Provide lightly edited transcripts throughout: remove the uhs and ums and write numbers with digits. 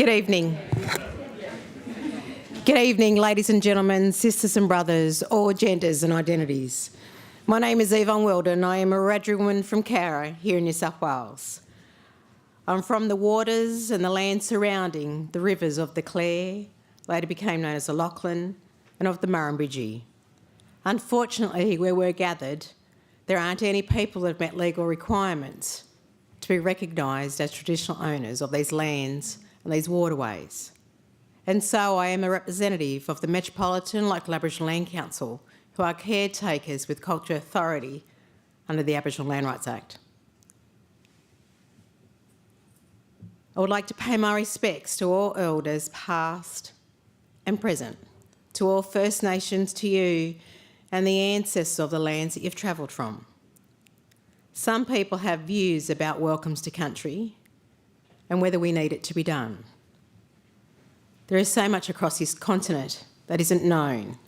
Good evening. Good evening, ladies and gentlemen, sisters and brothers, all genders and identities. My name is Yvonne Weldon. I am a Wiradjuri woman from Cowra here in New South Wales. I'm from the waters and the land surrounding the rivers of the Clare, later became known as the Lachlan, and of the Murrumbidgee. Unfortunately, where we're gathered, there aren't any people that have met legal requirements to be recognised as traditional owners of these lands and these waterways. And so I am a representative of the Metropolitan Local Aboriginal Land Council, who are caretakers with culture authority under the Aboriginal Land Rights Act. I would like to pay my respects to all elders past and present, to all First Nations, to you and the ancestors of the lands that you've travelled from. Some people have views about welcomes to country and whether we need it to be done. There is so much across this continent that isn't known.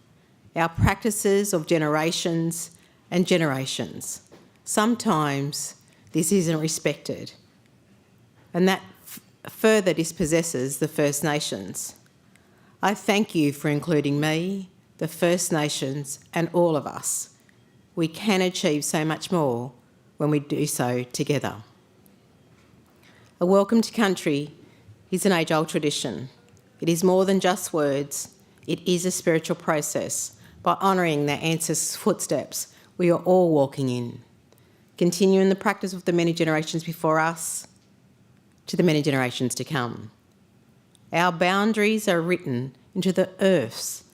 Our practices of generations and generations. Sometimes this isn't respected, and that further dispossesses the First Nations. I thank you for including me, the First Nations, and all of us. We can achieve so much more when we do so together. A welcome to country is an age-old tradition. It is more than just words. It is a spiritual process. By honouring their ancestors' footsteps, we are all walking in, continuing the practice of the many generations before us to the many generations to come. Our boundaries are written into the earth's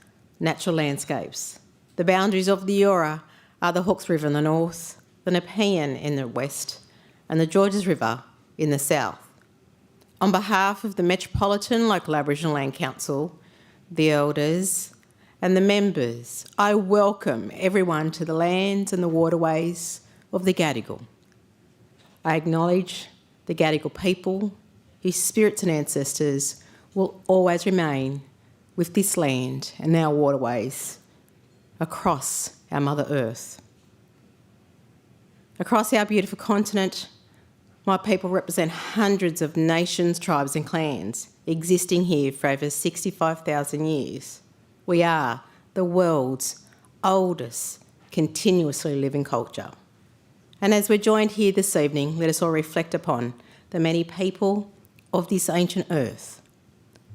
natural landscapes. The boundaries of the Eora are the Hawkes River in the north, the Nepean in the west, and the Georges River in the south. On behalf of the Metropolitan Local Aboriginal Land Council, the elders and the members, I welcome everyone to the lands and the waterways of the Gadigal. I acknowledge the Gadigal people, whose spirits and ancestors will always remain with this land and our waterways across our Mother Earth. Across our beautiful continent, my people represent hundreds of nations, tribes and clans existing here for over 65,000 years. We are the world's oldest continuously living culture. And as we're joined here this evening, let us all reflect upon the many people of this ancient earth,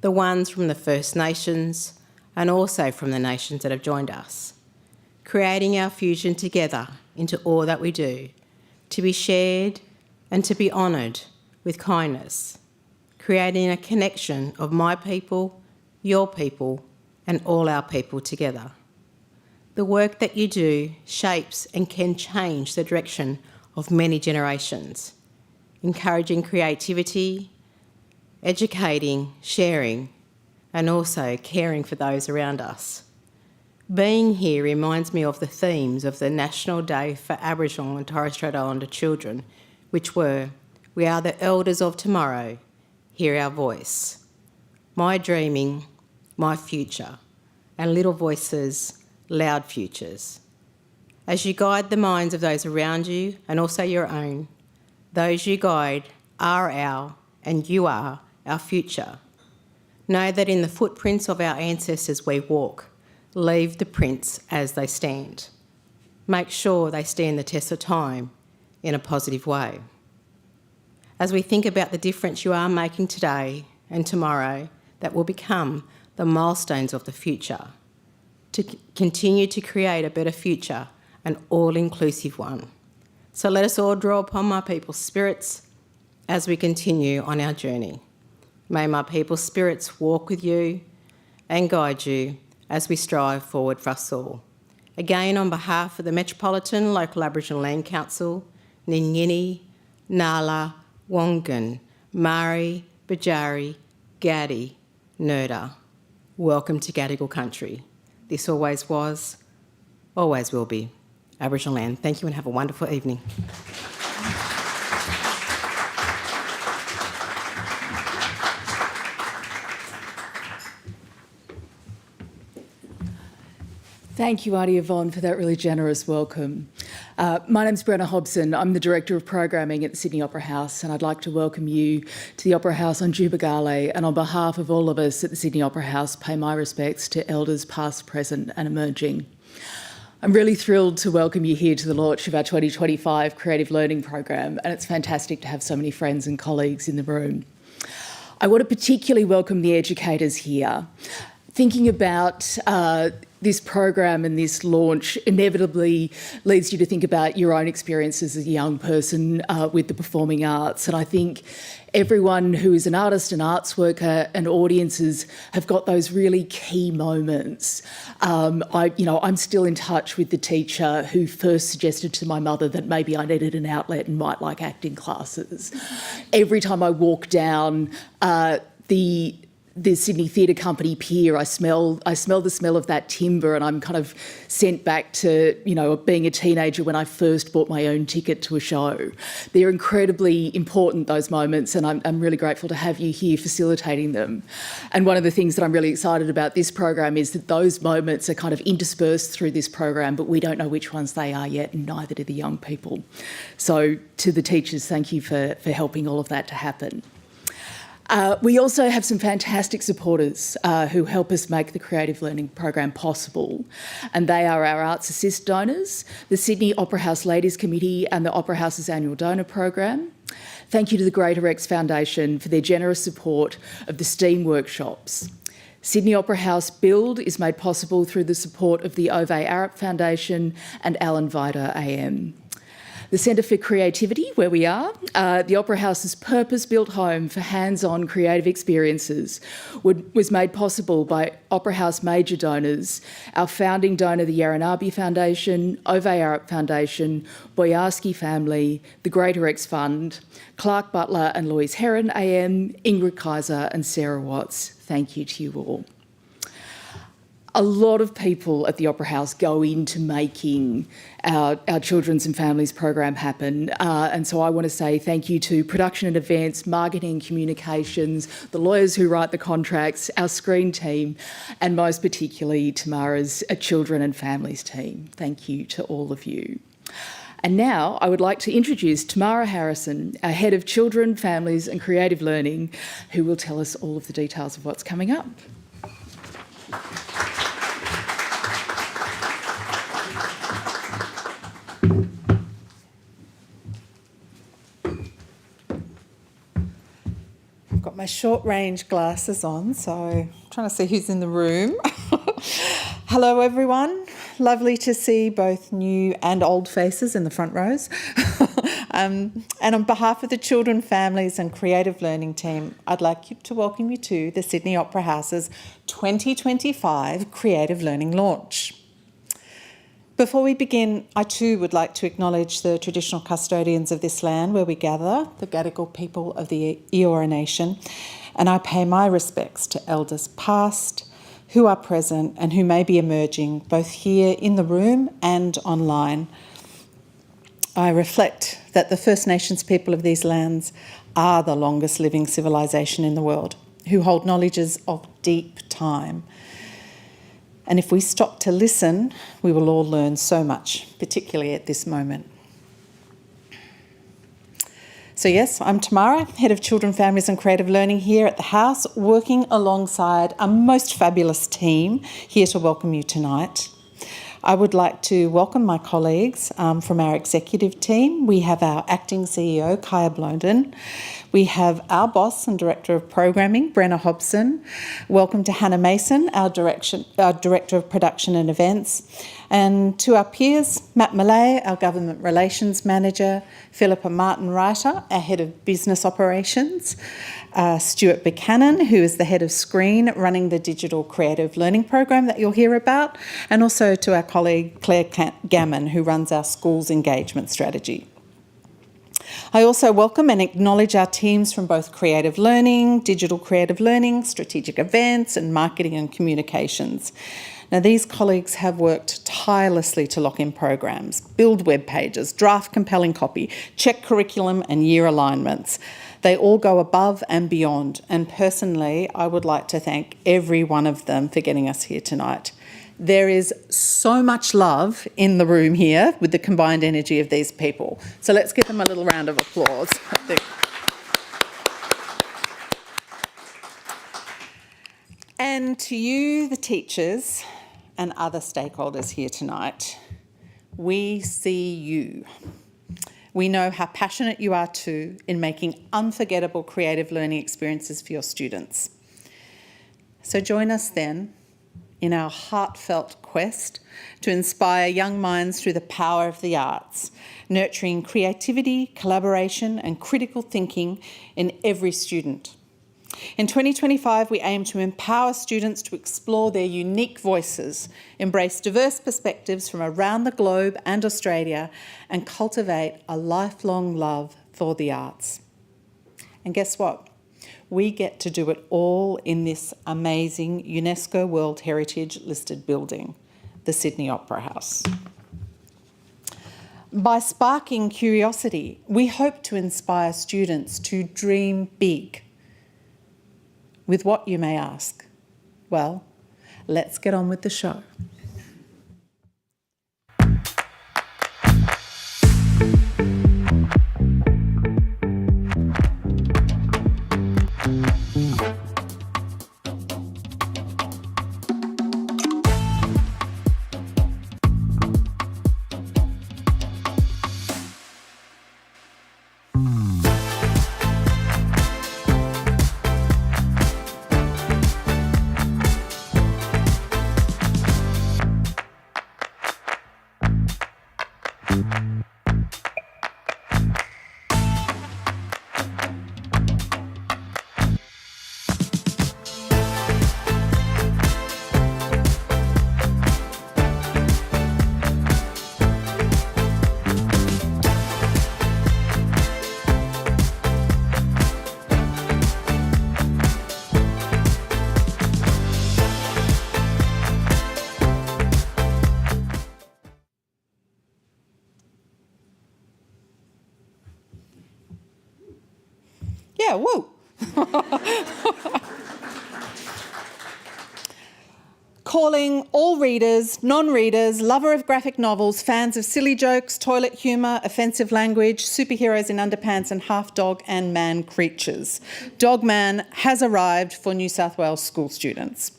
the ones from the First Nations and also from the nations that have joined us, creating our fusion together into all that we do, to be shared and to be honoured with kindness, creating a connection of my people, your people, and all our people together. The work that you do shapes and can change the direction of many generations, encouraging creativity, educating, sharing, and also caring for those around us. Being here reminds me of the themes of the National Day for Aboriginal and Torres Strait Islander Children, which were, we are the elders of tomorrow, hear our voice. My dreaming, my future, and little voices, loud futures. As you guide the minds of those around you and also your own, those you guide are our, and you are, our future. Know that in the footprints of our ancestors we walk. Leave the prints as they stand. Make sure they stand the test of time in a positive way. As we think about the difference you are making today and tomorrow that will become the milestones of the future, to continue to create a better future, an all-inclusive one. So let us all draw upon my people's spirits as we continue on our journey. May my people's spirits walk with you and guide you as we strive forward for us all. Again, on behalf of the Metropolitan Local Aboriginal Land Council, Ningini, Nala, Wongan, Mari, Bajari, Gadi, Nurda, welcome to Gadigal country. This always was, always will be Aboriginal land. Thank you and have a wonderful evening. Thank you, Auntie Yvonne, for that really generous welcome. My name's Brenna Hobson. I'm the Director of Programming at the Sydney Opera House, and I'd like to welcome you to the Opera House on Jubagale, and on behalf of all of us at the Sydney Opera House, pay my respects to elders past, present and emerging. I'm really thrilled to welcome you here to the launch of our 2025 Creative Learning Program, and it's fantastic to have so many friends and colleagues in the room. I want to particularly welcome the educators here. Thinking about this program and this launch inevitably leads you to think about your own experiences as a young person with the performing arts. And I think everyone who is an artist, an arts worker and audiences have got those really key moments. I'm still in touch with the teacher who first suggested to my mother that maybe I needed an outlet and might like acting classes. Every time I walk down the Sydney Theatre Company pier, I smell the smell of that timber, and I'm kind of sent back to, being a teenager when I first bought my own ticket to a show. They're incredibly important, those moments, and I'm really grateful to have you here facilitating them. And one of the things that I'm really excited about this program is that those moments are kind of interspersed through this program, but we don't know which ones they are yet, and neither do the young people. So to the teachers, thank you for helping all of that to happen. We also have some fantastic supporters who help us make the Creative Learning Program possible, and they are our Arts Assist donors, the Sydney Opera House Ladies Committee and the Opera House's annual donor program. Thank you to the Greater X Foundation for their generous support of the STEAM workshops. Sydney Opera House Build is made possible through the support of the Ove Arup Foundation and Alan Vida AM. The Centre for Creativity, where we are, the Opera House's purpose-built home for hands-on creative experiences, was made possible by Opera House major donors, our founding donor, the Yarranabi Foundation, Ove Arup Foundation, Boyarsky Family, the Greater X Fund, Clark Butler and Louise Heron AM, Ingrid Kaiser and Sarah Watts. Thank you to you all. A lot of people at the Opera House go into making our Children's and Families program happen. And so I want to say thank you to production and events, marketing and communications, the lawyers who write the contracts, our screen team, and most particularly Tamara's Children and Families team. Thank you to all of you. And now I would like to introduce Tamara Harrison, our Head of Children, Families and Creative Learning, who will tell us all of the details of what's coming up. Got my short range glasses on, so I'm trying to see who's in the room. Hello everyone, lovely to see both new and old faces in the front rows. And on behalf of the Children, Families and Creative Learning team, I'd like to welcome you to the Sydney Opera House's 2025 Creative Learning launch. Before we begin, I too would like to acknowledge the traditional custodians of this land where we gather, the Gadigal people of the Eora Nation, and I pay my respects to elders past, who are present and who may be emerging, both here in the room and online. I reflect that the First Nations people of these lands are the longest living civilisation in the world, who hold knowledges of deep time. And if we stop to listen, we will all learn so much, particularly at this moment. So yes, I'm Tamara, Head of Children, Families and Creative Learning here at the House, working alongside a most fabulous team here to welcome you tonight. I would like to welcome my colleagues from our executive team. We have our Acting CEO, Kaya Blondin. We have our boss and Director of Programming, Brenna Hobson. Welcome to Hannah Mason, our Director of Production and Events. And to our peers, Matt Millay, our Government Relations Manager, Philippa Martin-Reiter, our Head of Business Operations, Stuart Buchanan, who is the Head of Screen, running the Digital Creative Learning Program that you'll hear about, and also to our colleague Claire Gammon, who runs our Schools Engagement Strategy. I also welcome and acknowledge our teams from both Creative Learning, Digital Creative Learning, Strategic Events and Marketing and Communications. Now, these colleagues have worked tirelessly to lock in programs, build web pages, draft compelling copy, check curriculum and year alignments. They all go above and beyond, and personally, I would like to thank every one of them for getting us here tonight. There is so much love in the room here with the combined energy of these people. So let's give them a little round of applause. I think. And to you, the teachers and other stakeholders here tonight, we see you. We know how passionate you are too in making unforgettable creative learning experiences for your students. So join us then in our heartfelt quest to inspire young minds through the power of the arts, nurturing creativity, collaboration and critical thinking in every student. In 2025, we aim to empower students to explore their unique voices, embrace diverse perspectives from around the globe and Australia, and cultivate a lifelong love for the arts. And guess what? We get to do it all in this amazing UNESCO World Heritage listed building, the Sydney Opera House. By sparking curiosity, we hope to inspire students to dream big. With what, you may ask? Well, let's get on with the show. Yeah, woo! Calling all readers, non-readers, lover of graphic novels, fans of silly jokes, toilet humour, offensive language, superheroes in underpants and half dog and man creatures. Dog Man has arrived for New South Wales school students.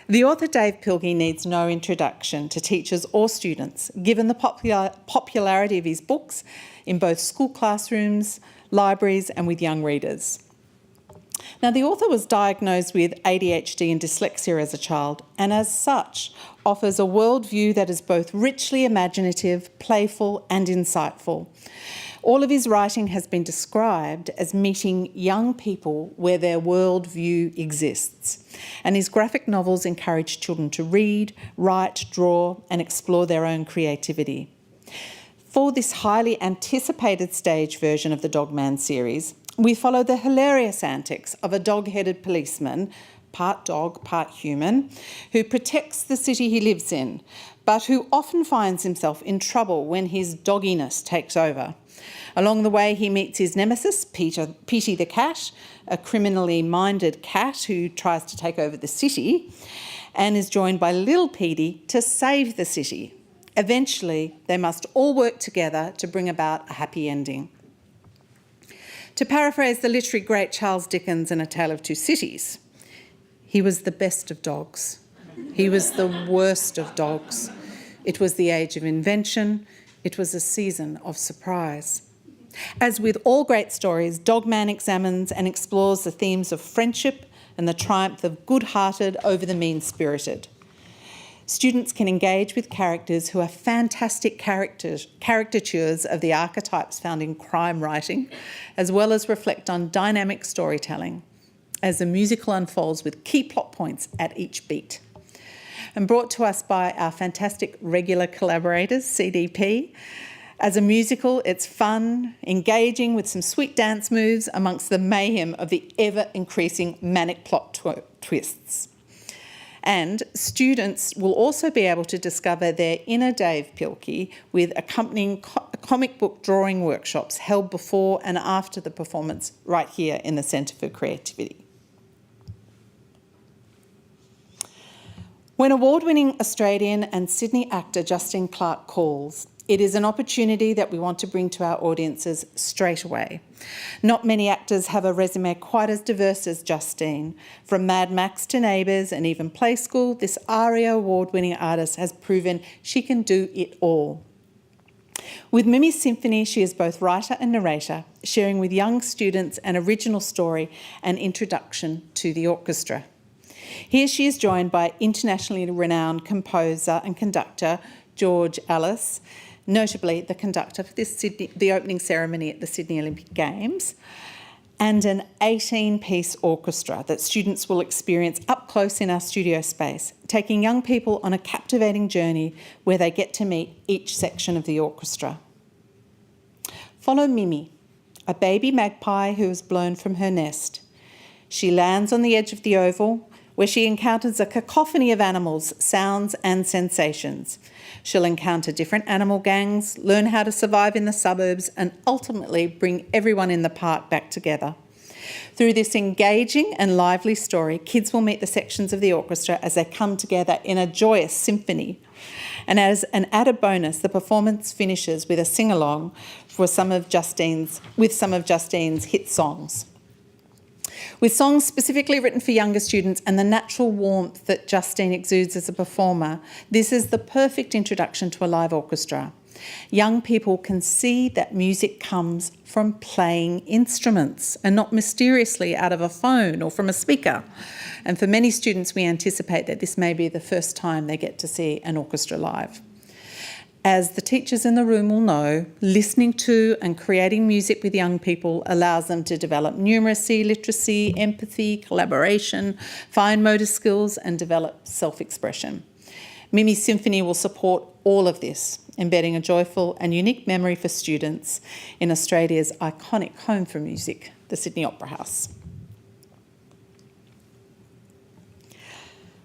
The author Dave Pilkey needs no introduction to teachers or students, given the popularity of his books in both school classrooms, libraries and with young readers. Now, the author was diagnosed with ADHD and dyslexia as a child, and as such offers a worldview that is both richly imaginative, playful and insightful. All of his writing has been described as meeting young people where their worldview exists, and his graphic novels encourage children to read, write, draw and explore their own creativity. For this highly anticipated stage version of the Dog Man series, we follow the hilarious antics of a dog-headed policeman, part dog, part human, who protects the city he lives in, but who often finds himself in trouble when his dogginess takes over. Along the way, he meets his nemesis, Petey the cat, a criminally minded cat who tries to take over the city, and is joined by little Petey to save the city. Eventually, they must all work together to bring about a happy ending. To paraphrase the literary great Charles Dickens in A Tale of Two Cities, he was the best of dogs. He was the worst of dogs. It was the age of invention. It was a season of surprise. As with all great stories, Dog Man examines and explores the themes of friendship and the triumph of good-hearted over the mean-spirited. Students can engage with characters who are fantastic caricatures of the archetypes found in crime writing, as well as reflect on dynamic storytelling as the musical unfolds with key plot points at each beat. And brought to us by our fantastic regular collaborators, CDP. As a musical, it's fun, engaging with some sweet dance moves amongst the mayhem of the ever-increasing manic plot twists. And students will also be able to discover their inner Dave Pilkey with accompanying comic book drawing workshops held before and after the performance right here in the Centre for Creativity. When award-winning Australian and Sydney actor Justine Clarke calls, it is an opportunity that we want to bring to our audiences straight away. Not many actors have a resume quite as diverse as Justine. From Mad Max to Neighbours and even Play School, this ARIA award-winning artist has proven she can do it all. With Mimi's Symphony, she is both writer and narrator, sharing with young students an original story and introduction to the orchestra. Here she is joined by internationally renowned composer and conductor George Ellis, notably the conductor for the opening ceremony at the Sydney Olympic Games, and an 18-piece orchestra that students will experience up close in our studio space, taking young people on a captivating journey where they get to meet each section of the orchestra. Follow Mimi, a baby magpie who is blown from her nest. She lands on the edge of the oval, where she encounters a cacophony of animals, sounds and sensations. She'll encounter different animal gangs, learn how to survive in the suburbs, and ultimately bring everyone in the park back together. Through this engaging and lively story, kids will meet the sections of the orchestra as they come together in a joyous symphony. And as an added bonus, the performance finishes with a sing-along with some of Justine's hit songs. With songs specifically written for younger students and the natural warmth that Justine exudes as a performer, this is the perfect introduction to a live orchestra. Young people can see that music comes from playing instruments and not mysteriously out of a phone or from a speaker. And for many students, we anticipate that this may be the first time they get to see an orchestra live. As the teachers in the room will know, listening to and creating music with young people allows them to develop numeracy, literacy, empathy, collaboration, fine motor skills, and develop self-expression. Mimi's Symphony will support all of this, embedding a joyful and unique memory for students in Australia's iconic home for music, the Sydney Opera House.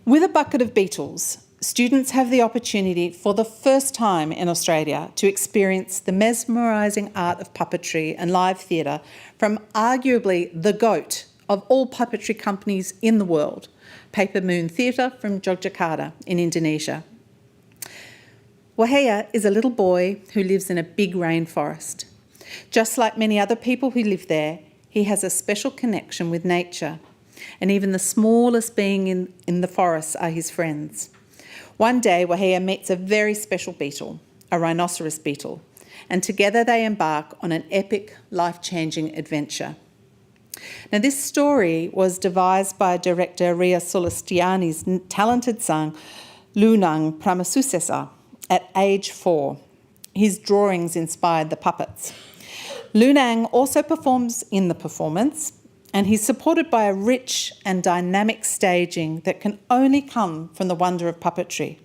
With a bucket of Beatles, students have the opportunity for the first time in Australia to experience the mesmerising art of puppetry and live theatre from arguably the GOAT of all puppetry companies in the world, Paper Moon Theatre from Yogyakarta in Indonesia. Wahea is a little boy who lives in a big rainforest. Just like many other people who live there, he has a special connection with nature, and even the smallest being in the forest are his friends. One day, Wahea meets a very special beetle, a rhinoceros beetle, and together they embark on an epic, life-changing adventure. Now, this story was devised by director Ria Sulistiani's talented son, Lunang Pramasusesa, at age 4. His drawings inspired the puppets. Lunang also performs in the performance, and he's supported by a rich and dynamic staging that can only come from the wonder of puppetry.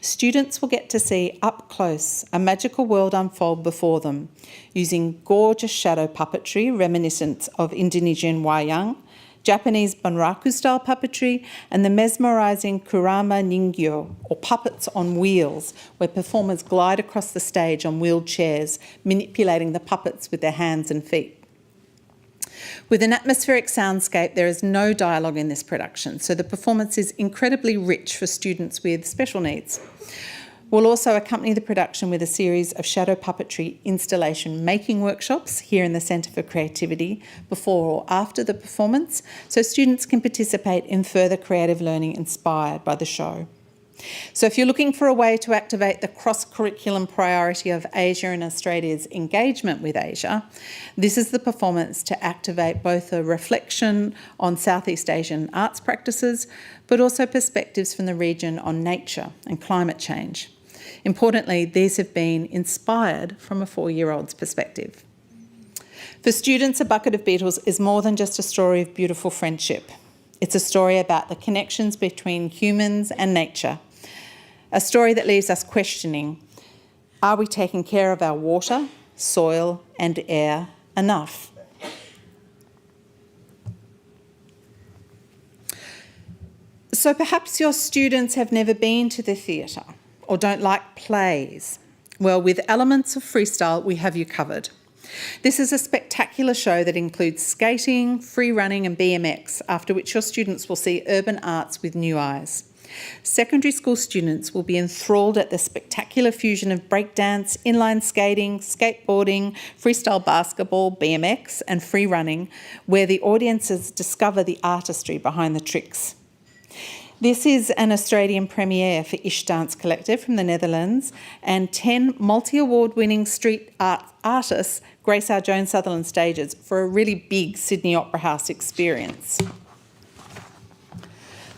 Students will get to see up close a magical world unfold before them, using gorgeous shadow puppetry reminiscent of Indonesian wayang, Japanese bunraku-style puppetry, and the mesmerising kurama ningyo, or puppets on wheels, where performers glide across the stage on wheeled chairs, manipulating the puppets with their hands and feet. With an atmospheric soundscape, there is no dialogue in this production, so the performance is incredibly rich for students with special needs. We'll also accompany the production with a series of shadow puppetry installation making workshops here in the Centre for Creativity before or after the performance, so students can participate in further creative learning inspired by the show. So if you're looking for a way to activate the cross-curriculum priority of Asia and Australia's engagement with Asia, this is the performance to activate both a reflection on Southeast Asian arts practices, but also perspectives from the region on nature and climate change. Importantly, these have been inspired from a 4-year-old's perspective. For students, A Bucket of Beatles is more than just a story of beautiful friendship. It's a story about the connections between humans and nature. A story that leaves us questioning, are we taking care of our water, soil and air enough? So perhaps your students have never been to the theatre or don't like plays. Well, with Elements of Freestyle, we have you covered. This is a spectacular show that includes skating, free running and BMX, after which your students will see urban arts with new eyes. Secondary school students will be enthralled at the spectacular fusion of breakdance, inline skating, skateboarding, freestyle basketball, BMX and free running, where the audiences discover the artistry behind the tricks. This is an Australian premiere for Ish Dance Collective from the Netherlands, and 10 multi-award winning street art artists grace our Joan Sutherland stages for a really big Sydney Opera House experience.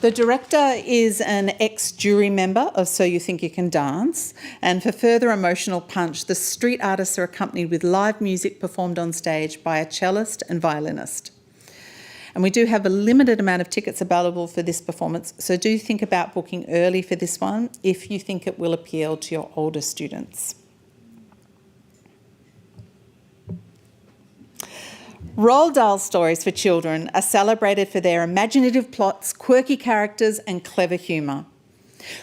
The director is an ex-jury member of So You Think You Can Dance, and for further emotional punch, the street artists are accompanied with live music performed on stage by a cellist and violinist. And we do have a limited amount of tickets available for this performance, so do think about booking early for this one if you think it will appeal to your older students. Roald Dahl stories for children are celebrated for their imaginative plots, quirky characters and clever humour.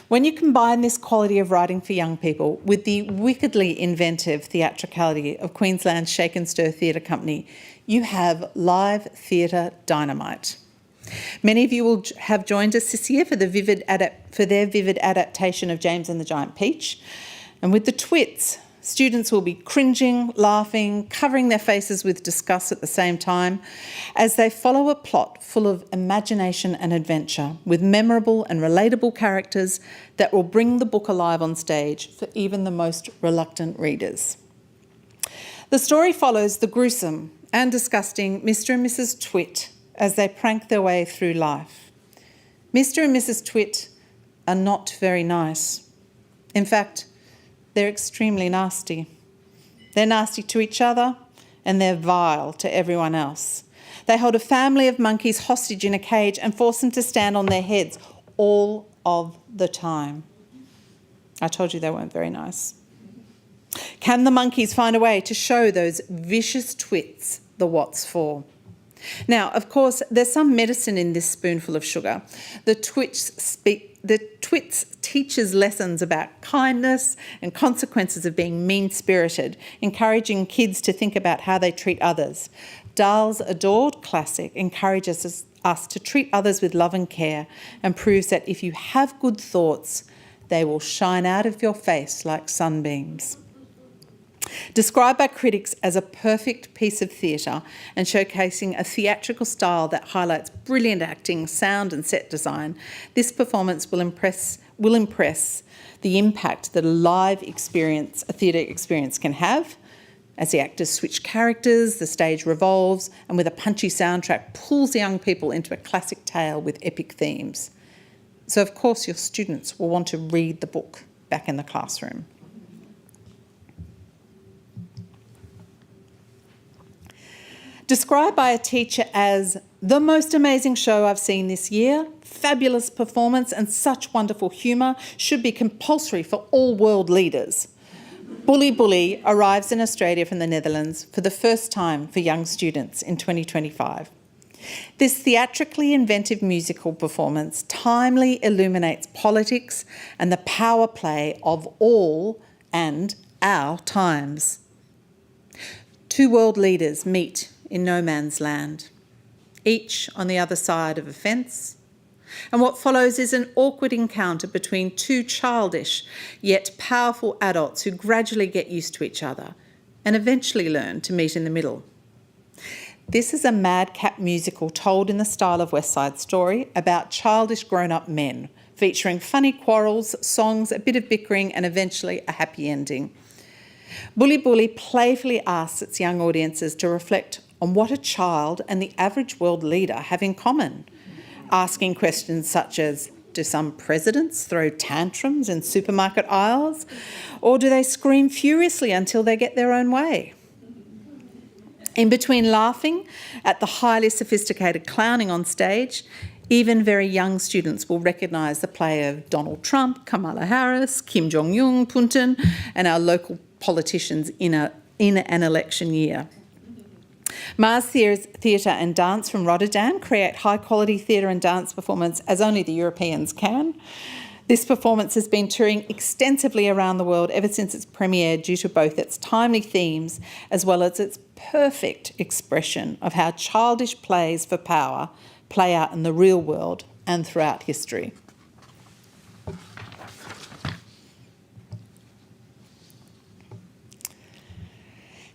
When you combine this quality of writing for young people with the wickedly inventive theatricality of Queensland's Shake and Stir Theatre Company, you have live theatre dynamite. Many of you will have joined us this year for their vivid adaptation of James and the Giant Peach. And with the twits, students will be cringing, laughing, covering their faces with disgust at the same time as they follow a plot full of imagination and adventure with memorable and relatable characters that will bring the book alive on stage for even the most reluctant readers. The story follows the gruesome and disgusting Mr. and Mrs. Twit as they prank their way through life. Mr. and Mrs. Twit are not very nice. In fact, they're extremely nasty. They're nasty to each other and they're vile to everyone else. They hold a family of monkeys hostage in a cage and force them to stand on their heads all of the time. I told you they weren't very nice. Can the monkeys find a way to show those vicious twits the what's for? Now, of course, there's some medicine in this spoonful of sugar. The twits teaches lessons about kindness and consequences of being mean-spirited, encouraging kids to think about how they treat others. Dahl's adored classic encourages us to treat others with love and care and proves that if you have good thoughts, they will shine out of your face like sunbeams. Described by critics as a perfect piece of theatre and showcasing a theatrical style that highlights brilliant acting, sound and set design, this performance will impress the impact that a live experience, a theatre experience can have. As the actors switch characters, the stage revolves, and with a punchy soundtrack pulls young people into a classic tale with epic themes. So of course your students will want to read the book back in the classroom. Described by a teacher as the most amazing show I've seen this year, fabulous performance and such wonderful humour, should be compulsory for all world leaders. Bully Bully arrives in Australia from the Netherlands for the first time for young students in 2025. This theatrically inventive musical performance timely illuminates politics and the power play of all and our times. Two world leaders meet in no man's land, each on the other side of a fence. And what follows is an awkward encounter between two childish yet powerful adults who gradually get used to each other and eventually learn to meet in the middle. This is a madcap musical told in the style of West Side Story about childish grown-up men, featuring funny quarrels, songs, a bit of bickering and eventually a happy ending. Bully Bully playfully asks its young audiences to reflect on what a child and the average world leader have in common, asking questions such as, do some presidents throw tantrums in supermarket aisles, or do they scream furiously until they get their own way? In between laughing at the highly sophisticated clowning on stage, even very young students will recognise the play of Donald Trump, Kamala Harris, Kim Jong-un, Putin, and our local politicians in an election year. Mars Theatre and Dance from Rotterdam create high-quality theatre and dance performance as only the Europeans can. This performance has been touring extensively around the world ever since its premiere due to both its timely themes as well as its perfect expression of how childish plays for power play out in the real world and throughout history.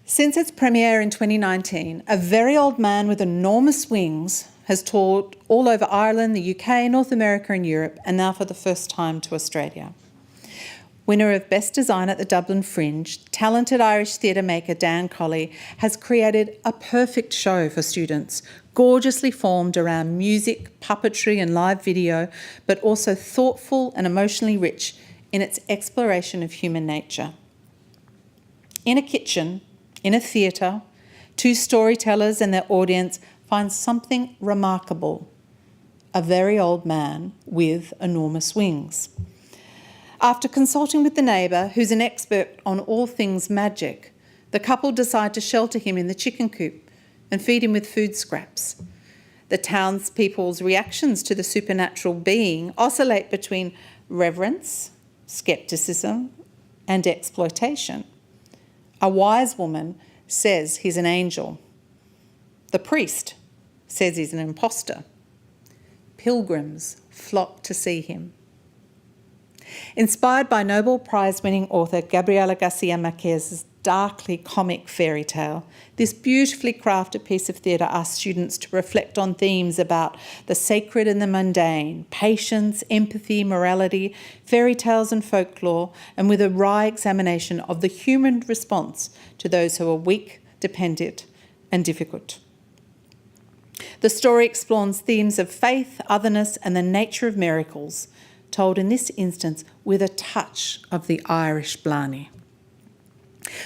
Since its premiere in 2019, A Very Old Man with Enormous Wings has toured all over Ireland, the UK, North America and Europe, and now for the first time to Australia. Winner of Best Design at the Dublin Fringe, talented Irish theatre maker Dan Colley has created a perfect show for students, gorgeously formed around music, puppetry and live video, but also thoughtful and emotionally rich in its exploration of human nature. In a kitchen, in a theatre, two storytellers and their audience find something remarkable: a very old man with enormous wings. After consulting with the neighbour, who's an expert on all things magic, the couple decide to shelter him in the chicken coop and feed him with food scraps. The townspeople's reactions to the supernatural being oscillate between reverence, scepticism, and exploitation. A wise woman says he's an angel. The priest says he's an imposter. Pilgrims flock to see him. Inspired by Nobel Prize-winning author Gabriela Garcia Marquez's darkly comic fairy tale, this beautifully crafted piece of theatre asks students to reflect on themes about the sacred and the mundane, patience, empathy, morality, fairy tales and folklore, and with a wry examination of the human response to those who are weak, dependent, and difficult. The story explores themes of faith, otherness, and the nature of miracles, told in this instance with a touch of the Irish blarney.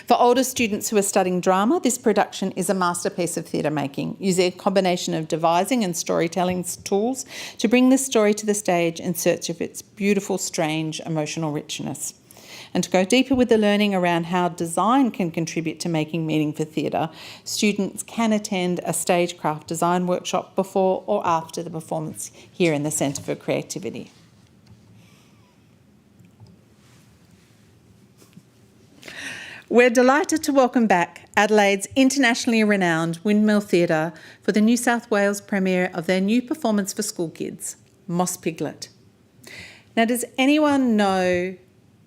For older students who are studying drama, this production is a masterpiece of theatre making, using a combination of devising and storytelling tools to bring this story to the stage in search of its beautiful, strange, emotional richness. And to go deeper with the learning around how design can contribute to making meaning for theatre, students can attend a stagecraft design workshop before or after the performance here in the Centre for Creativity. We're delighted to welcome back Adelaide's internationally renowned Windmill Theatre for the New South Wales premiere of their new performance for school kids, Moss Piglet. Now, does anyone know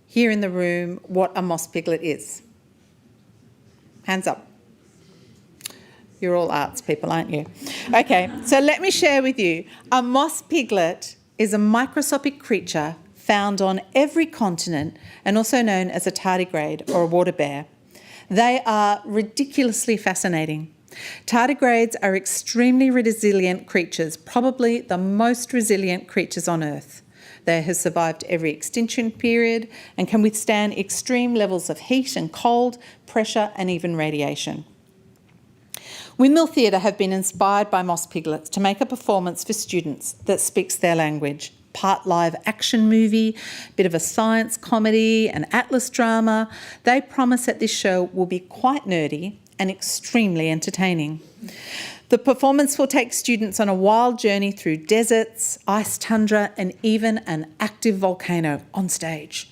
here in the room what a moss piglet is? Hands up. You're all arts people, aren't you? Okay, so let me share with you. A moss piglet is a microscopic creature found on every continent and also known as a tardigrade or a water bear. They are ridiculously fascinating. Tardigrades are extremely resilient creatures, probably the most resilient creatures on Earth. They have survived every extinction period and can withstand extreme levels of heat and cold, pressure and even radiation. Windmill Theatre have been inspired by moss piglets to make a performance for students that speaks their language. Part live action movie, bit of a science comedy, an atlas drama. They promise that this show will be quite nerdy and extremely entertaining. The performance will take students on a wild journey through deserts, ice tundra, and even an active volcano on stage.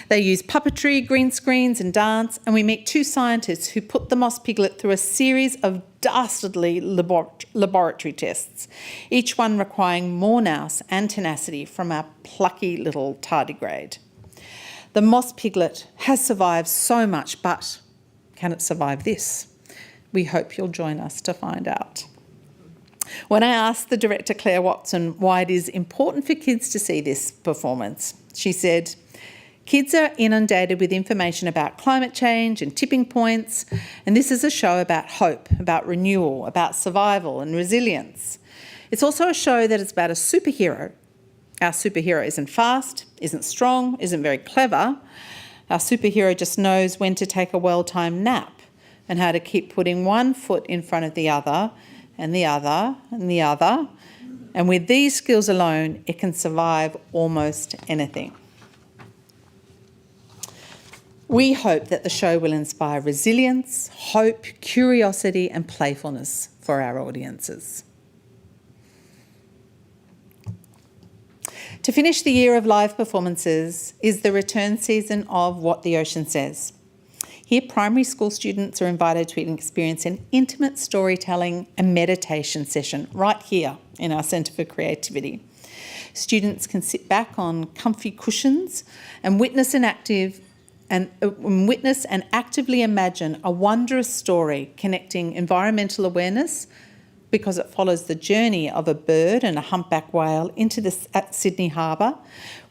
They use puppetry, green screens and dance, and we meet two scientists who put the moss piglet through a series of dastardly laboratory tests, each one requiring more nous and tenacity from our plucky little tardigrade. The moss piglet has survived so much, but can it survive this? We hope you'll join us to find out. When I asked the director, Claire Watson, why it is important for kids to see this performance, she said, "Kids are inundated with information about climate change and tipping points, and this is a show about hope, about renewal, about survival and resilience. It's also a show that is about a superhero. Our superhero isn't fast, isn't strong, isn't very clever. Our superhero just knows when to take a well-timed nap and how to keep putting one foot in front of the other and the other and the other. And with these skills alone, it can survive almost anything." We hope that the show will inspire resilience, hope, curiosity and playfulness for our audiences. To finish the year of live performances is the return season of What the Ocean Says. Here, primary school students are invited to experience an intimate storytelling and meditation session right here in our Centre for Creativity. Students can sit back on comfy cushions and witness an active and witness and actively imagine a wondrous story connecting environmental awareness, because it follows the journey of a bird and a humpback whale at Sydney Harbour,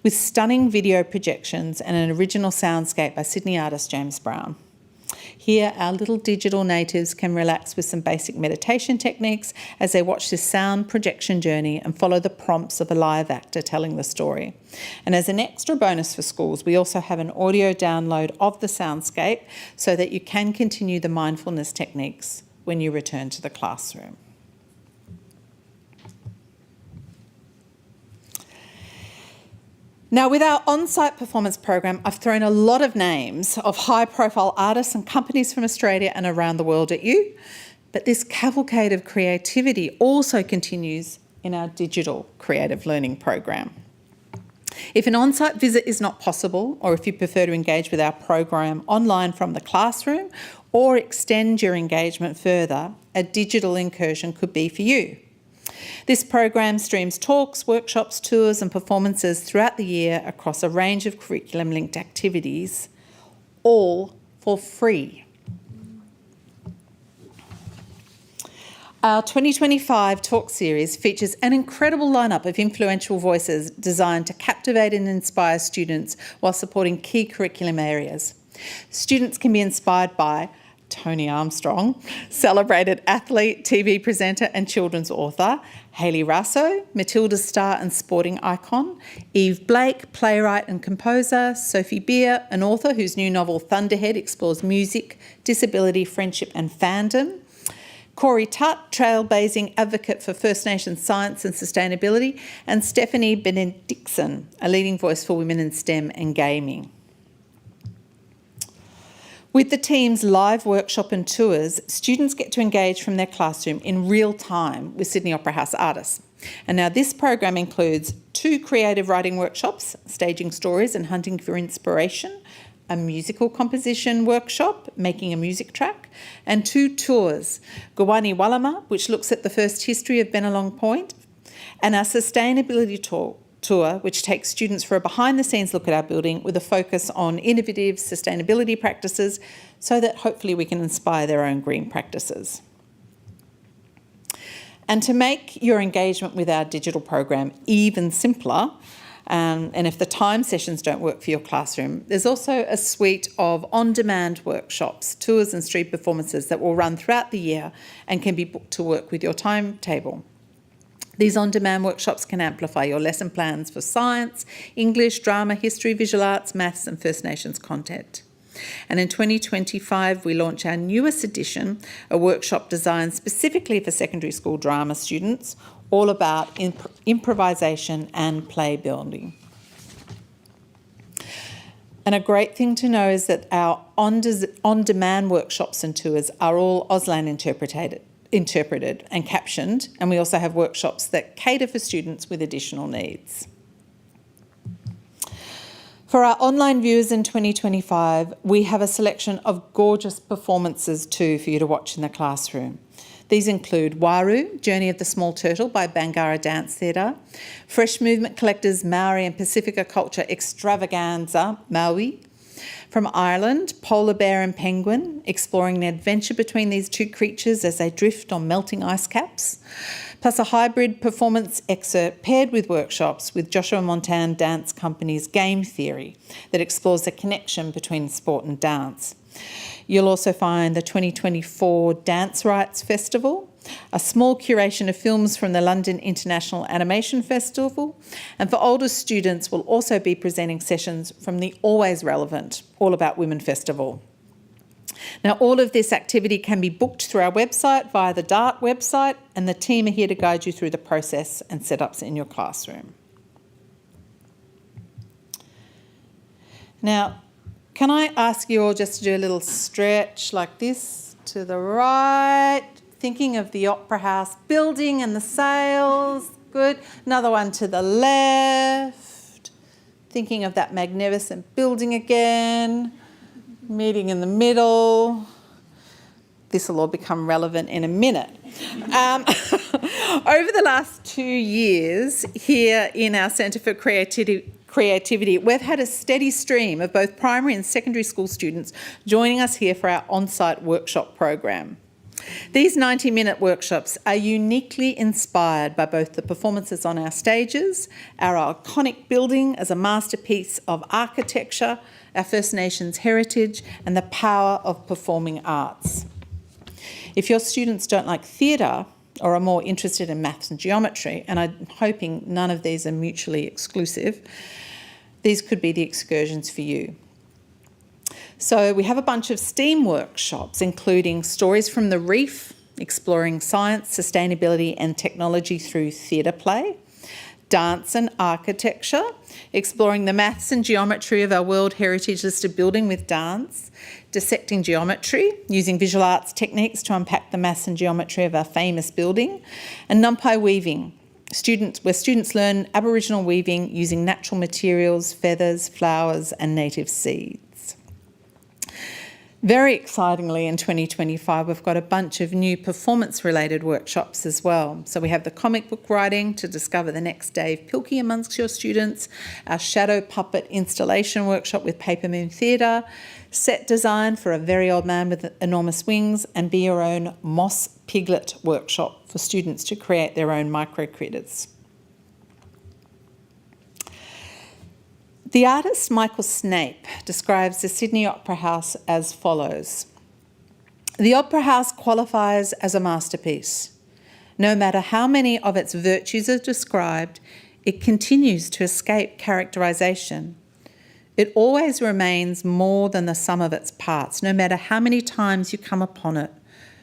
with stunning video projections and an original soundscape by Sydney artist James Brown. Here, our little digital natives can relax with some basic meditation techniques as they watch this sound projection journey and follow the prompts of a live actor telling the story. And as an extra bonus for schools, we also have an audio download of the soundscape so that you can continue the mindfulness techniques when you return to the classroom. Now, with our on-site performance program, I've thrown a lot of names of high-profile artists and companies from Australia and around the world at you, but this cavalcade of creativity also continues in our digital creative learning program. If an on-site visit is not possible, or if you prefer to engage with our program online from the classroom or extend your engagement further, a digital incursion could be for you. This program streams talks, workshops, tours and performances throughout the year across a range of curriculum-linked activities, all for free. Our 2025 talk series features an incredible lineup of influential voices designed to captivate and inspire students while supporting key curriculum areas. Students can be inspired by Tony Armstrong, celebrated athlete, TV presenter and children's author, Hayley Raso, Matilda's star and sporting icon, Eve Blake, playwright and composer, Sophie Beer, an author whose new novel Thunderhead explores music, disability, friendship and fandom, Corey Tutt, trailblazing advocate for First Nations science and sustainability, and Stephanie Benedictson, a leading voice for women in STEM and gaming. With the team's live workshop and tours, students get to engage from their classroom in real time with Sydney Opera House artists. And now this program includes 2 creative writing workshops, staging stories and hunting for inspiration, a musical composition workshop, making a music track, and 2 tours, Gawani Wallama, which looks at the first history of Bennelong Point, and our sustainability tour, which takes students for a behind-the-scenes look at our building with a focus on innovative sustainability practices so that hopefully we can inspire their own green practices. And to make your engagement with our digital program even simpler, and if the time sessions don't work for your classroom, there's also a suite of on-demand workshops, tours and street performances that will run throughout the year and can be booked to work with your timetable. These on-demand workshops can amplify your lesson plans for science, English, drama, history, visual arts, maths and First Nations content. And in 2025, we launch our newest edition, a workshop designed specifically for secondary school drama students, all about improvisation and play building. And a great thing to know is that our on-demand workshops and tours are all Auslan interpreted and captioned, and we also have workshops that cater for students with additional needs. For our online viewers in 2025, we have a selection of gorgeous performances too for you to watch in the classroom. These include Waru, Journey of the Small Turtle by Bangarra Dance Theatre, Fresh Movement Collectors Maori and Pacifica Culture Extravaganza, Maui. From Ireland, Polar Bear and Penguin, exploring the adventure between these 2 creatures as they drift on melting ice caps, plus a hybrid performance excerpt paired with workshops with Joshua Montan Dance Company's Game Theory that explores the connection between sport and dance. You'll also find the 2024 Dance Rights Festival, a small curation of films from the London International Animation Festival, and for older students we'll also be presenting sessions from the always relevant All About Women Festival. Now, all of this activity can be booked through our website via the DART website, and the team are here to guide you through the process and setups in your classroom. Now, can I ask you all just to do a little stretch like this to the right, thinking of the Opera House building and the sails, good. Another one to the left, thinking of that magnificent building again, meeting in the middle. This will all become relevant in a minute. Over the last 2 years here in our Centre for Creativity creativity, we've had a steady stream of both primary and secondary school students joining us here for our on-site workshop program. These 90-minute workshops are uniquely inspired by both the performances on our stages, our iconic building as a masterpiece of architecture, our First Nations heritage, and the power of performing arts. If your students don't like theatre or are more interested in maths and geometry, and I'm hoping none of these are mutually exclusive, these could be the excursions for you. So we have a bunch of STEAM workshops, including Stories from the Reef, exploring science, sustainability and technology through theatre play, Dance and Architecture, exploring the maths and geometry of our World Heritage listed building with dance, Dissecting Geometry, using visual arts techniques to unpack the maths and geometry of our famous building, and Numpai Weaving, where students learn Aboriginal weaving using natural materials, feathers, flowers and native seeds. Very excitingly, in 2025, we've got a bunch of new performance-related workshops as well. So we have the comic book writing to discover the next Dave Pilkey amongst your students, our shadow puppet installation workshop with Paper Moon Theatre, set design for a very old man with enormous wings, and be your own moss piglet workshop for students to create their own micro critters. The artist Michael Snape describes the Sydney Opera House as follows. The Opera House qualifies as a masterpiece. No matter how many of its virtues are described, it continues to escape characterisation. It always remains more than the sum of its parts, no matter how many times you come upon it,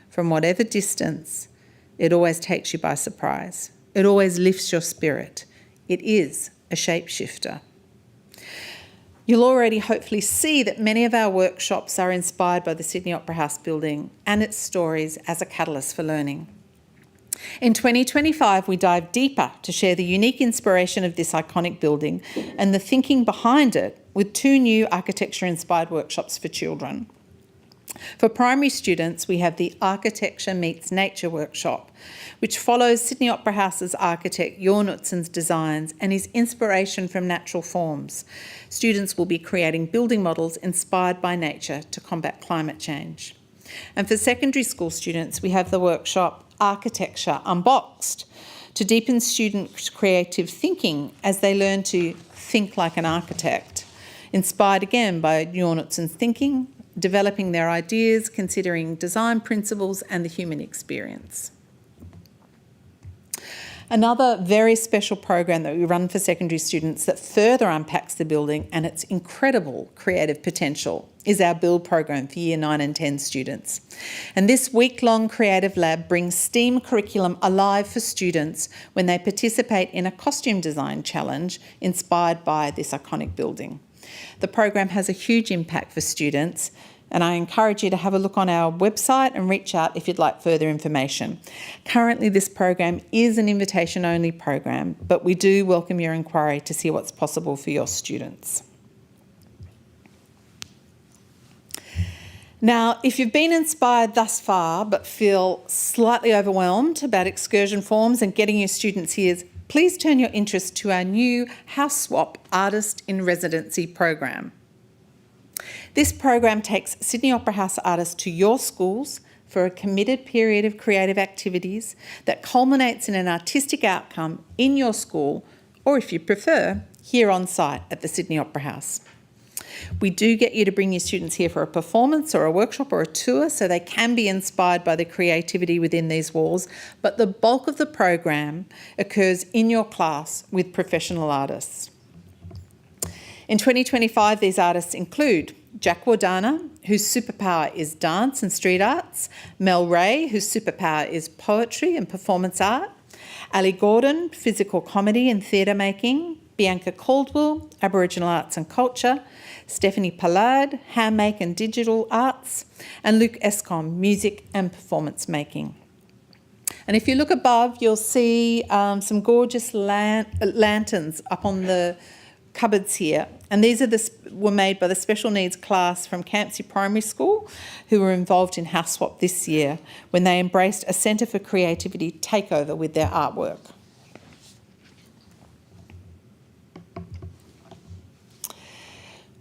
from whatever distance. It always takes you by surprise. It always lifts your spirit. It is a shapeshifter. You'll already hopefully see that many of our workshops are inspired by the Sydney Opera House building and its stories as a catalyst for learning. In 2025, we dive deeper to share the unique inspiration of this iconic building and the thinking behind it with 2 new architecture-inspired workshops for children. For primary students, we have the Architecture Meets Nature workshop, which follows Sydney Opera House's architect Jorn Utsen's designs and his inspiration from natural forms. Students will be creating building models inspired by nature to combat climate change. And for secondary school students, we have the workshop Architecture Unboxed to deepen student creative thinking as they learn to think like an architect, inspired again by Jorn Utsen's thinking, developing their ideas, considering design principles and the human experience. Another very special program that we run for secondary students that further unpacks the building and its incredible creative potential is our Build program for Year 9 and 10 students. And this week-long creative lab brings STEAM curriculum alive for students when they participate in a costume design challenge inspired by this iconic building. The program has a huge impact for students, and I encourage you to have a look on our website and reach out if you'd like further information. Currently, this program is an invitation-only program, but we do welcome your inquiry to see what's possible for your students. Now, if you've been inspired thus far but feel slightly overwhelmed about excursion forms and getting your students here, please turn your interest to our new House Swap Artist in Residency program. This program takes Sydney Opera House artists to your schools for a committed period of creative activities that culminates in an artistic outcome in your school, or if you prefer, here on site at the Sydney Opera House. We do get you to bring your students here for a performance or a workshop or a tour so they can be inspired by the creativity within these walls, but the bulk of the program occurs in your class with professional artists. In 2025, these artists include Jack Wardana, whose superpower is dance and street arts, Mel Ray, whose superpower is poetry and performance art, Ali Gordon, physical comedy and theatre making, Bianca Caldwell, Aboriginal arts and culture, Stephanie Pallard, handmake and digital arts, and Luke Escom, music and performance making. And if you look above, you'll see some gorgeous lanterns up on the cupboards here. And these were made by the special needs class from Campsie Primary School, who were involved in House Swap this year when they embraced a Centre for Creativity takeover with their artwork.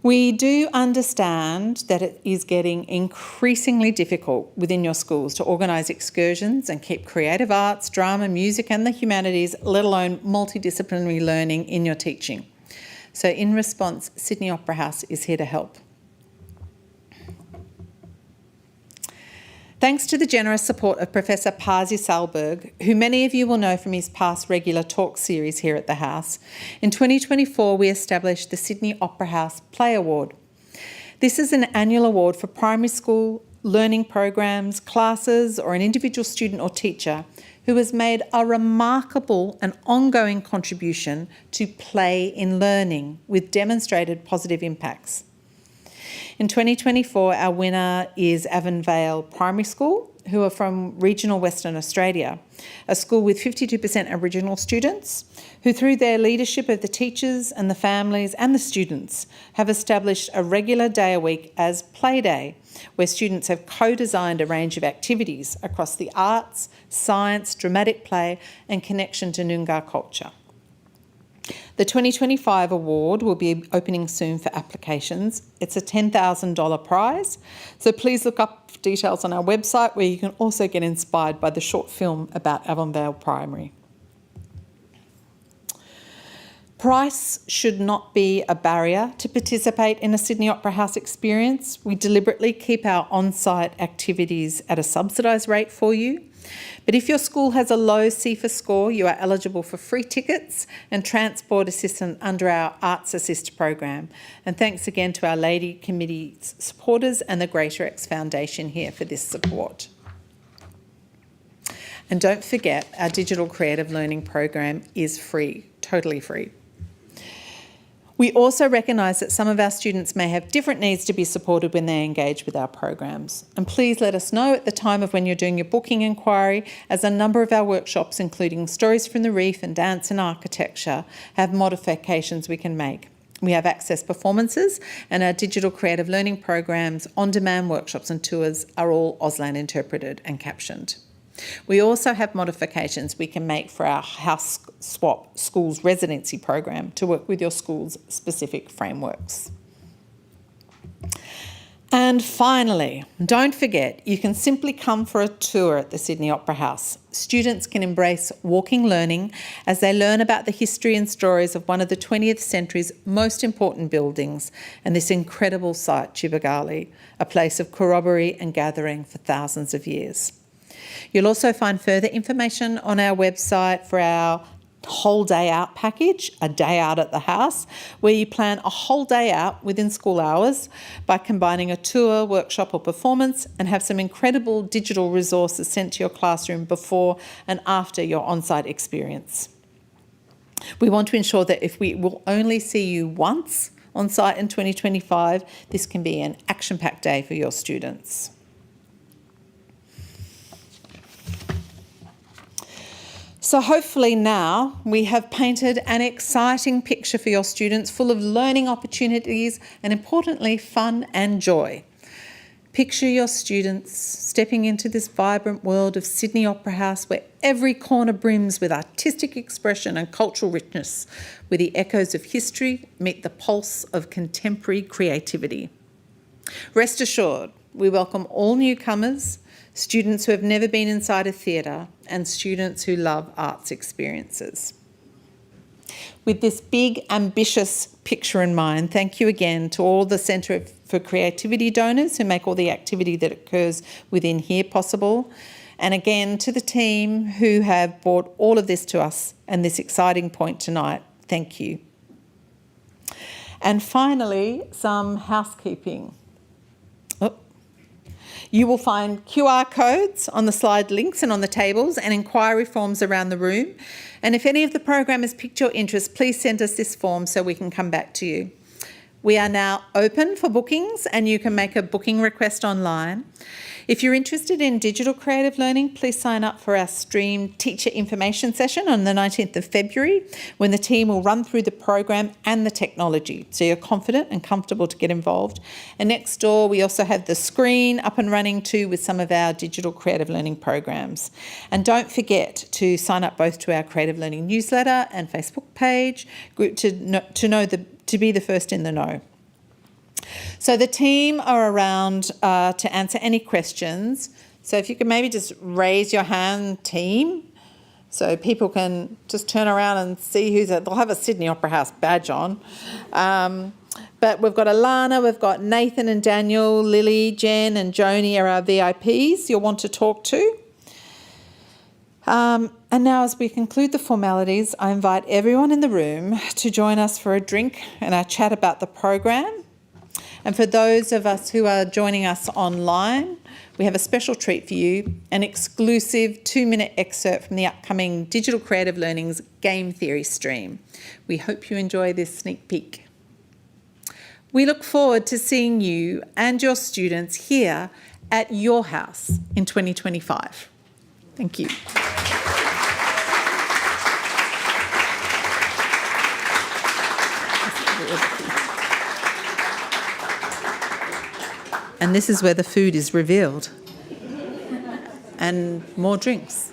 We do understand that it is getting increasingly difficult within your schools to organise excursions and keep creative arts, drama, music and the humanities, let alone multidisciplinary learning in your teaching. So in response, Sydney Opera House is here to help. Thanks to the generous support of Professor Pasi Salberg, who many of you will know from his past regular talk series here at the House, in 2024 we established the Sydney Opera House Play Award. This is an annual award for primary school learning programs, classes or an individual student or teacher who has made a remarkable and ongoing contribution to play in learning with demonstrated positive impacts. In 2024, our winner is Avonvale Primary School, who are from regional Western Australia, a school with 52% Aboriginal students, who through their leadership of the teachers and the families and the students have established a regular day a week as Play Day, where students have co-designed a range of activities across the arts, science, dramatic play and connection to Noongar culture. The 2025 award will be opening soon for applications. It's a $10,000 prize, so please look up details on our website where you can also get inspired by the short film about Avonvale Primary. Price should not be a barrier to participate in a Sydney Opera House experience. We deliberately keep our on-site activities at a subsidised rate for you. But if your school has a low CIFA score, you are eligible for free tickets and transport assistance under our Arts Assist program. And thanks again to our Lady Committee supporters and the Greater X Foundation here for this support. And don't forget, our digital creative learning program is free, totally free. We also recognise that some of our students may have different needs to be supported when they engage with our programs. And please let us know at the time of when you're doing your booking inquiry, as a number of our workshops, including Stories from the Reef and Dance and Architecture, have modifications we can make. We have access performances and our digital creative learning programs, on-demand workshops and tours are all Auslan interpreted and captioned. We also have modifications we can make for our House Swap Schools Residency program to work with your school's specific frameworks. And finally, don't forget, you can simply come for a tour at the Sydney Opera House. Students can embrace walking learning as they learn about the history and stories of one of the 20th century's most important buildings and this incredible site, Chibagali, a place of corroboree and gathering for thousands of years. You'll also find further information on our website for our whole day out package, a day out at the house, where you plan a whole day out within school hours by combining a tour, workshop or performance and have some incredible digital resources sent to your classroom before and after your on-site experience. We want to ensure that if we will only see you once on site in 2025, this can be an action-packed day for your students. So hopefully now we have painted an exciting picture for your students full of learning opportunities and importantly fun and joy. Picture your students stepping into this vibrant world of Sydney Opera House where every corner brims with artistic expression and cultural richness, where the echoes of history meet the pulse of contemporary creativity. Rest assured, we welcome all newcomers, students who have never been inside a theatre and students who love arts experiences. With this big, ambitious picture in mind, thank you again to all the Centre for Creativity donors who make all the activity that occurs within here possible. And again to the team who have brought all of this to us and this exciting point tonight. Thank you. And finally, some housekeeping. You will find QR codes on the slide links and on the tables and inquiry forms around the room. And if any of the program has piqued your interest, please send us this form so we can come back to you. We are now open for bookings and you can make a booking request online. If you're interested in digital creative learning, please sign up for our streamed teacher information session on the 19th of February, when the team will run through the program and the technology, so you're confident and comfortable to get involved. And next door, we also have the screen up and running too with some of our digital creative learning programs. And don't forget to sign up both to our creative learning newsletter and Facebook page to be the first in the know. So the team are around to answer any questions. So if you could maybe just raise your hand, team, so people can just turn around and see who's they'll have a Sydney Opera House badge on. But we've got Alana, we've got Nathan and Daniel, Lily, Jen and Joni are our VIPs you'll want to talk to. And now as we conclude the formalities, I invite everyone in the room to join us for a drink and a chat about the program. And for those of us who are joining us online, we have a special treat for you, an exclusive 2-minute excerpt from the upcoming Digital Creative Learning's Game Theory stream. We hope you enjoy this sneak peek. We look forward to seeing you and your students here at your house in 2025. Thank you. And this is where the food is revealed. And more drinks.